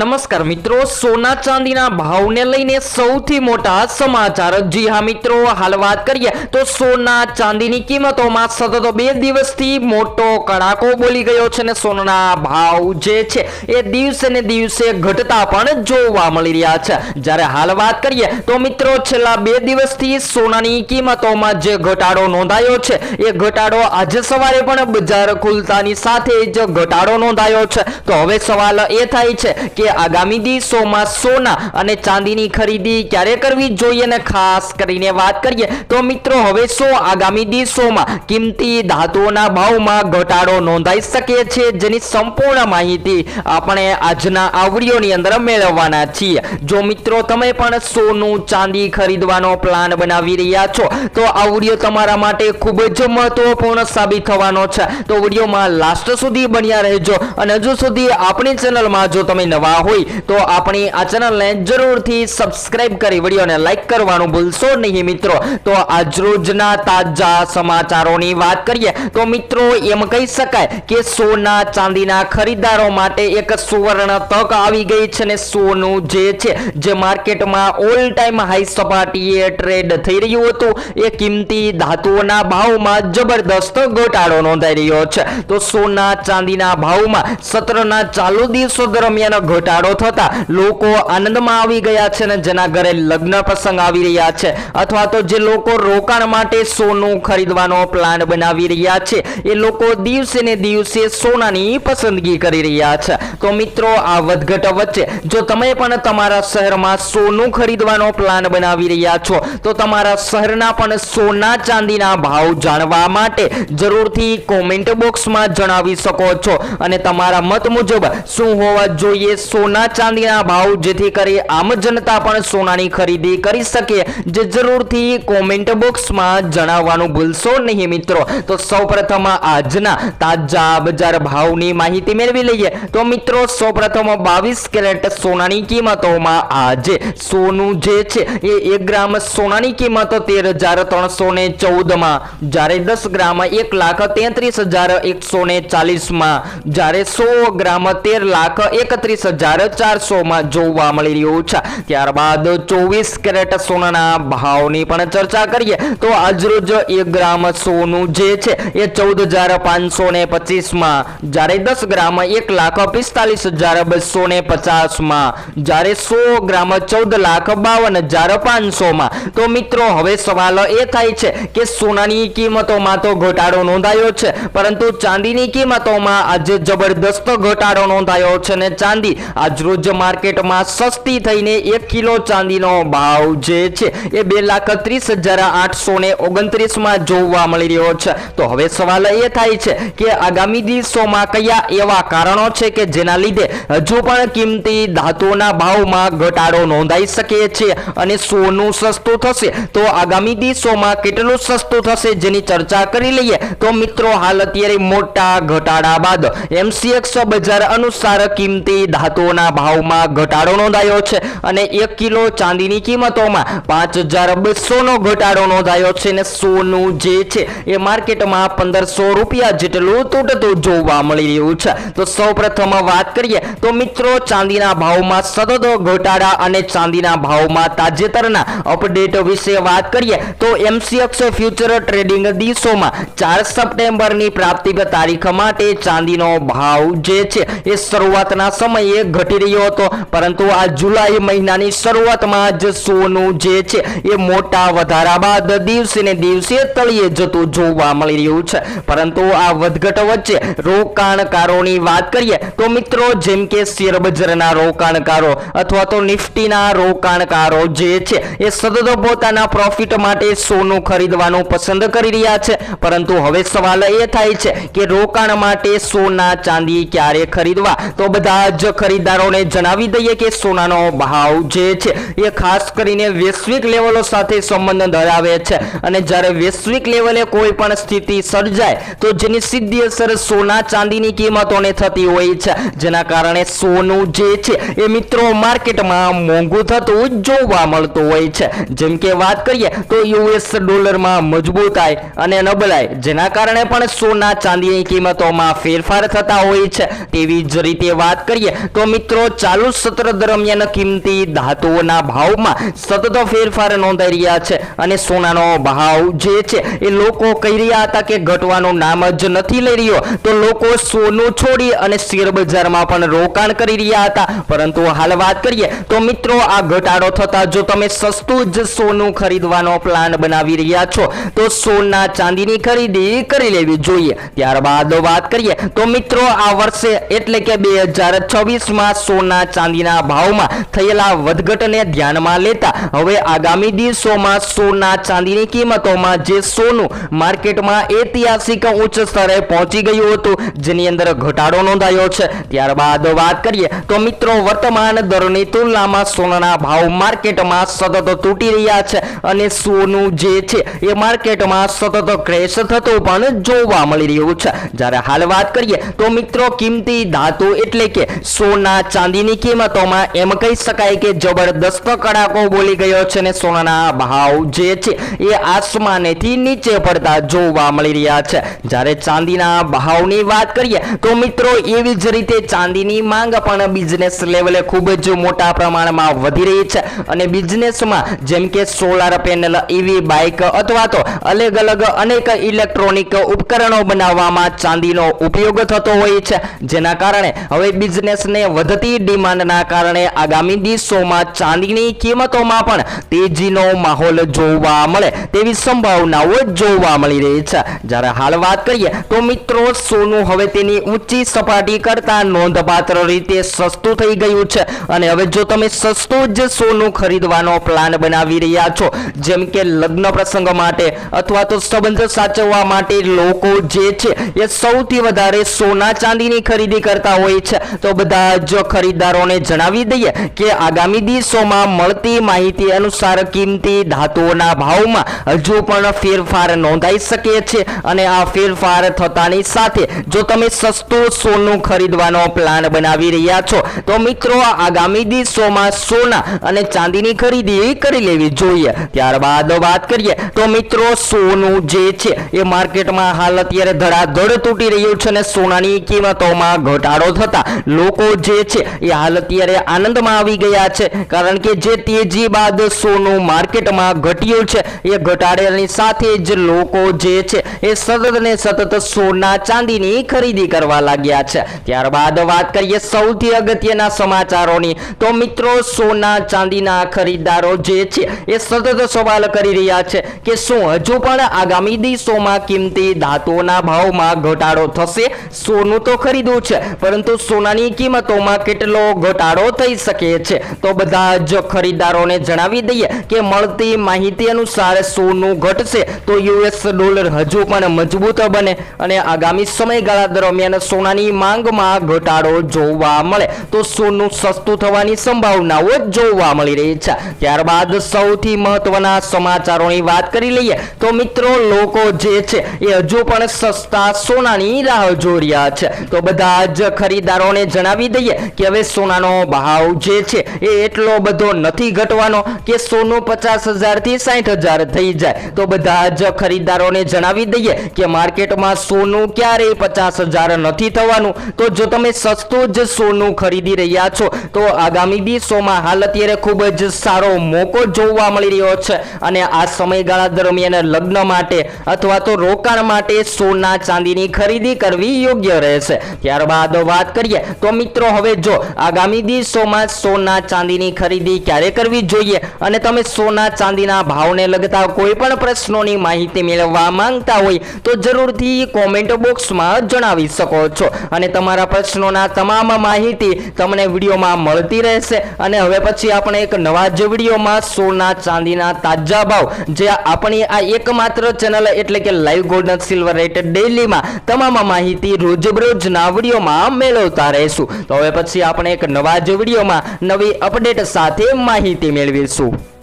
નમસ્કાર મિત્રો, સોના ચાંદીના ભાવને લઈને સૌથી મોટા સમાચાર। જી હા મિત્રો, હાલ વાત કરીએ તો સોના ચાંદીની કિંમતોમાં સતત 2 દિવસથી મોટો કડાકો બોલી ગયો છે અને સોનાના ભાવ જે છે એ દિવસે ને દિવસે ઘટતા પણ જોવા મળી રહ્યા છે। જ્યારે હાલ વાત કરીએ તો મિત્રો છેલ્લા 2 દિવસથી સોનાની કિંમતોમાં જે ઘટાડો નોંધાયો છે એ ઘટાડો આજે સવારે પણ બજાર ખુલતાની સાથે જ ઘટાડો નોંધાયો છે। તો હવે સવાલ એ થાય છે કે આગામી દિવસોમાં સોના અને ચાંદીની ખરીદી ક્યારે કરવી જોઈએ અને ખાસ કરીને વાત કરીએ તો મિત્રો હવે શું આગામી દિવસોમાં કિંમતી ધાતુઓના ભાવમાં ઘટાડો નોંધાઈ શકે છે, જેની સંપૂર્ણ માહિતી આપણે આજના આ વિડિયોની અંદર મેળવવાના છીએ। જો મિત્રો તમે પણ સોનું ચાંદી ખરીદવાનો પ્લાન બનાવી રહ્યા છો તો આ વિડિયો તમારા માટે ખૂબ જ મહત્વપૂર્ણ સાબિત થવાનો છે। તો વિડિયોમાં લાસ્ટ સુધી બન્યા રહેજો અને હજુ સુધી આપણી ચેનલમાં જો તમે નવા હોય તો આપણી આ ચેનલને જરૂરથી સબસ્ક્રાઇબ કરી વિડિયોને લાઈક કરવાનું ભૂલશો નહીં મિત્રો। તો આજ રોજના તાજા સમાચારોની વાત કરીએ તો મિત્રો એમ કહી શકાય કે સોના ચાંદીના ખરીદદારો માટે એક સુવર્ણ તક આવી ગઈ છે અને સોનું જે છે જે માર્કેટમાં ઓલ ટાઈમ હાઈ સપાટીએ ટ્રેડ થઈ રહ્યું હતું એ કિંમતી ધાતુઓના ભાવમાં જબરદસ્ત ઘટાડો નોંધાઈ રહ્યો છે। તો સોના ચાંદીના ભાવમાં સત્રના ચાલુ દિવસો દરમિયાન ઘટાડો થતા લોકો આનંદમાં આવી ગયા છે અને જેના ઘરે લગ્ન પ્રસંગ આવી રહ્યા છે અથવા તો જે લોકો રોકાણ માટે સોનું ખરીદવાનો પ્લાન બનાવી રહ્યા છે એ લોકો દિવસે ને દિવસે સોનાની પસંદગી કરી રહ્યા છે। તો મિત્રો આ વધઘટ વચ્ચે જો તમે પણ તમારા શહેરમાં સોનું ખરીદવાનો પ્લાન બનાવી રહ્યા છો તો તમારા શહેરના પણ સોના ચાંદીના ભાવ જાણવા માટે જરૂરથી કોમેન્ટ બોક્સમાં જણાવી શકો છો અને તમારા મત મુજબ શું હોવા જોઈએ સોના ચાંદીના ભાવ, જેથી કરી આમ જનતા પણ સોનાની ખરીદી કરી શકે, જે જરૂરથી કોમેન્ટ બોક્સમાં જણાવવાનું ભૂલશો નહીં મિત્રો। તો સૌપ્રથમ આજના તાજા બજાર ભાવની માહિતી મેળવી લઈએ તો મિત્રો સૌપ્રથમ 22 કેરેટ સોનાની કિંમતોમાં આજે સોનું જે છે એ 1 ગ્રામ સોનાની કિંમત 13,314 માં, જ્યારે 10 ગ્રામ 1,33,140 માં, જ્યારે 100 ગ્રામ 13,31,400 માં જોવા મળી રહ્યું છે। ત્યારબાદ 24 કેરેટ સોનાના ભાવની પણ ચર્ચા કરીએ તો આજરોજ 1 ગ્રામ સોનું જે છે એ 14,525 માં, જ્યારે 10 ગ્રામ 1,45,250 માં, જ્યારે 100 ગ્રામ 14,52,500 માં। તો મિત્રો હવે સવાલ એ થાય છે કે સોનાની કિંમતોમાં તો ઘટાડો નોંધાયો છે પરંતુ ચાંદીની કિંમતોમાં આજે જબરદસ્ત ઘટાડો નોંધાયો છે અને ચાંદી આજરોજ માર્કેટમાં સસ્તી થઈને 1 કિલો ચાંદીનો ભાવ જે છે એ 2,30,829 માં જોવા મળી રહ્યો છે। તો હવે સવાલ એ થાય છે કે આગામી દિવસોમાં કયા એવા કારણો છે કે જેના લીધે હજુ પણ કિંમતી ધાતુઓના ભાવમાં ઘટાડો નોંધાઈ શકે છે અને સોનું સસ્તું થશે તો આગામી દિવસોમાં કેટલું સસ્તું થશે જેની ચર્ચા કરી લઈએ તો મિત્રો હાલ અત્યારે મોટા ઘટાડા બાદ MCX બજાર અનુસાર કિંમતી ધાતુઓના ભાવમાં ઘટાડો નોંધાયો છે અને 1 કિલો ચાંદીની કિંમતોમાં 5,200 નો ઘટાડો નોંધાયો છે અને સોનું જે છે એ માર્કેટમાં 1,500 રૂપિયા જેટલું તૂટતું જોવા મળી રહ્યું છે। તો સૌપ્રથમ વાત કરીએ તો મિત્રો ચાંદીના ભાવમાં સતત ઘટાડા અને ચાંદીના ભાવમાં તાજેતરના અપડેટ વિશે વાત કરીએ તો MCX ફ્યુચર ટ્રેડિંગ દિવસોમાં 4 સપ્ટેમ્બરની પ્રાપ્તિ તારીખ માટે ચાંદીનો ભાવ જે છે એ શરૂઆતના સમયે ઘટી રહ્યો હતો પરંતુ આ જુલાઈ મહિનાની શરૂઆતમાં જ સોનું જે છે એ મોટા વધારા બાદ દિવસે ને દિવસે તળિયે જતું જોવા મળી રહ્યું છે। પરંતુ આ વધઘટ વચ્ચે રોકાણકારોની વાત કરીએ તો મિત્રો જેમ કે શેર બજારના રોકાણકારો અથવા તો નિફ્ટીના રોકાણકારો જે છે એ સતત પોતાના પ્રોફિટ માટે સોનું ખરીદવાનું પસંદ કરી રહ્યા છે પરંતુ હવે સવાલ એ થાય છે કે રોકાણ માટે સોના ચાંદી ક્યારે ખરીદવા। તો બધા જ ખરીદદારોને જણાવી દઈએ કે સોનાનો ભાવ જે છે એ ખાસ કરીને વૈશ્વિક લેવલો સાથે સંબંધ ધરાવે છે અને જ્યારે વૈશ્વિક લેવલે કોઈ પણ સ્થિતિ સર્જાય તો જેની સીધી અસર સોના ચાંદીની કિંમતોને થતી હોય છે, જેના કારણે સોનું જે છે એ મિત્રો માર્કેટમાં મોંઘું થતું જોવા મળતું હોય છે। જેમ કે વાત કરીએ તો US ડોલરમાં મજબૂતાઈ અને નબળાઈ જેના કારણે પણ સોના ચાંદીની કિંમતોમાં ફેરફાર થતા હોય છે। તેવી જ રીતે વાત કરીએ તો તો મિત્રો ચાલુ સત્ર દરમિયાન કિંમતી ધાતુઓના ભાવમાં સતત ફેરફાર નોંધાઈ રહ્યા છે અને સોનાનો ભાવ જે છે એ લોકો કહી રહ્યા હતા કે ઘટવાનું નામ જ નથી લઈ રહ્યો, તો લોકો સોનું છોડી અને શેર બજારમાં પણ રોકાણ કરી રહ્યા હતા. પરંતુ હાલ વાત કરીએ તો મિત્રો આ ઘટાડો થતા જો તમે સસ્તું જ સોનું ખરીદવાનો પ્લાન બનાવી રહ્યા છો તો સોના ચાંદીની ખરીદી કરી લેવી જોઈએ. ત્યારબાદ વાત કરીએ તો મિત્રો આ વર્ષે એટલે કે 2026માં સોના ચાંદીના ભાવમાં થયેલા વધઘટને ધ્યાનમાં લેતા હવે આગામી દિવસોમાં સોના ચાંદીની કિંમતોમાં જે સોનું માર્કેટમાં ઐતિહાસિક ઉચ્ચ સ્તરે પહોંચી ગયું હતું જેની અંદર ઘટાડો નોંધાયો છે. ત્યારબાદ વાત કરીએ તો મિત્રો વર્તમાન દરની તુલનામાં સોનાના ભાવ માર્કેટમાં સતત તૂટી રહ્યા છે અને સોનું જે છે એ માર્કેટમાં સતત ક્રેશ થતું પણ જોવા મળી રહ્યું છે. જ્યારે હાલ વાત કરીએ તો મિત્રો કિંમતી ધાતુ એટલે કે સોના ચાંદીની કિંમતોમાં એમ કહી શકાય કે જબરદસ્ત કડાકો બોલી ગયો છે અને સોનાના ભાવ જે છે એ આસમાનેથી નીચે પડતા જોવા મળી રહ્યા છે. જ્યારે ચાંદીના ભાવની વાત કરીએ તો મિત્રો એવી જ રીતે ચાંદીની માંગ પણ બિઝનેસ લેવલે ખૂબ જ મોટા પ્રમાણમાં વધી રહી છે અને બિઝનેસમાં જેમ કે સોલાર પેનલ, ઈવી બાઇક અથવા તો અલગ અલગ અનેક ઇલેક્ટ્રોનિક ઉપકરણો બનાવવામાં ચાંદીનો ઉપયોગ થતો હોય છે, જેના કારણે હવે બિઝનેસને વધતી ડિમાન્ડના કારણે આગામી દિવસોમાં ચાંદીની કિંમતોમાં પણ તેજીનો માહોલ જોવા મળે તેવી સંભાવનાઓ જોવા મળી રહી છે. જ્યારે હાલ વાત કરીએ તો મિત્રો સોનું હવે તેની ઊંચી સપાટી કરતા નોંધપાત્ર રીતે સસ્તું થઈ ગયું છે અને હવે જો તમે સસ્તું જ સોનું ખરીદવાનો પ્લાન બનાવી રહ્યા છો જેમ કે લગ્ન પ્રસંગ માટે અથવા તો સંબંધ સાચવવા માટે લોકો જે છે એ સૌથી વધારે સોના ચાંદીની ખરીદી કરતા હોય છે, તો બધા જ ખરીદદારોને જણાવી દઈએ કે આગામી દિવસોમાં મળતી માહિતી અનુસાર કિંમતી ધાતુઓના ભાવમાં હજુ પણ ફેરફાર નોંધાઈ શકે છે અને આ ફેરફાર થતાની સાથે જો તમે સસ્તું સોનું ખરીદવાનો પ્લાન બનાવી રહ્યા છો તો મિત્રો આગામી દિવસોમાં સોના અને ચાંદીની ખરીદી કરી લેવી જોઈએ. ત્યારબાદ વાત કરીએ તો મિત્રો સોનું જે છે એ માર્કેટમાં હાલ અત્યારે ધડાધડ તૂટી રહ્યું છે અને સોનાની કિંમતોમાં ઘટાડો થતા લોકો જે છે એ હાલ અત્યારે આનંદમાં આવી ગયા છે, કારણ કે જે તેજી બાદ સોનું માર્કેટમાં ઘટ્યું છે એ ઘટાડેની સાથે જ લોકો જે છે એ સતત ને સતત સોના ચાંદીની ખરીદી કરવા લાગ્યા છે. ત્યારબાદ વાત કરીએ સૌથી અગત્યના સમાચારોની તો મિત્રો સોના ચાંદીના ખરીદદારો જે છે એ સતત સવાલ કરી રહ્યા છે કે શું હજુ પણ આગામી દિવસોમાં કિંમતી ધાતુઓના ભાવમાં ઘટાડો થશે? સોનું તો ખરીદવું છે પરંતુ સોનાની કિંમતોમાં કેટલો ઘટાડો થઈ શકે છે? તો બધા જ ખરીદદારોને જણાવી દઈએ કે મળતી માહિતી અનુસાર સોનું ઘટશે તો યુએસ ડોલર હજુ પણ મજબૂત બને અને આગામી સમયગાળા દરમિયાન સોનાની માંગમાં ઘટાડો જોવા મળે તો સોનું સસ્તું થવાની સંભાવનાઓ જોવા મળી રહી છે. ત્યારબાદ સૌથી મહત્વના સમાચારોની વાત કરી લઈએ તો મિત્રો લોકો જે છે એ હજુ પણ સસ્તા સોનાની રાહ જોઈ રહ્યા છે, તો બધા જ ખરીદદારોને જણાવી દઈએ કે હવે સોનાનો ભાવ જે છે એ એટલો બધો નથી ઘટવાનો કે સોનું 50,000 થી 60,000 થઈ જાય. તો બધા જ ખરીદદારોને જણાવી દઈએ કે માર્કેટમાં સોનું ક્યારેય 50,000 નથી થવાનું. તો જો તમે સસ્તું જ સોનું ખરીદી રહ્યા છો તો આગામી દિવસોમાં હાલ અત્યારે ખૂબ જ સારો મોકો જોવા મળી રહ્યો છે અને આ સમયગાળા દરમિયાન લગ્ન માટે અથવા તો રોકાણ માટે સોના ચાંદીની ખરીદી કરવી યોગ્ય રહેશે. ત્યારબાદ વાત કરીએ તો મિત્રો હવે જો આગામી દિવસોમાં સોના ચાંદીની ખરીદી ક્યારે કરવી જોઈએ અને તમે સોના ચાંદીના ભાવને લગતા કોઈ પણ પ્રશ્નોની માહિતી મેળવવા માંગતા હોય તો જરૂરથી કોમેન્ટ બોક્સમાં જણાવી શકો છો અને તમારા પ્રશ્નોના તમામ માહિતી તમને વિડીયોમાં મળતી રહેશે. અને હવે પછી આપણે એક નવા જ વિડીયોમાં સોના ચાંદીના તાજા ભાવ જે આપણી આ એકમાત્ર ચેનલ એટલે કે લાઈવ ગોલ્ડ સિલ્વર રેટ ડેઈલીમાં તમામ માહિતી રોજબરોજના વિડીયોમાં મેળવતા રહેશું. તો હવે પછી આપણે એક નવા જ વિડીયોમાં નવી અપડેટ સાથે માહિતી મેળવીશું.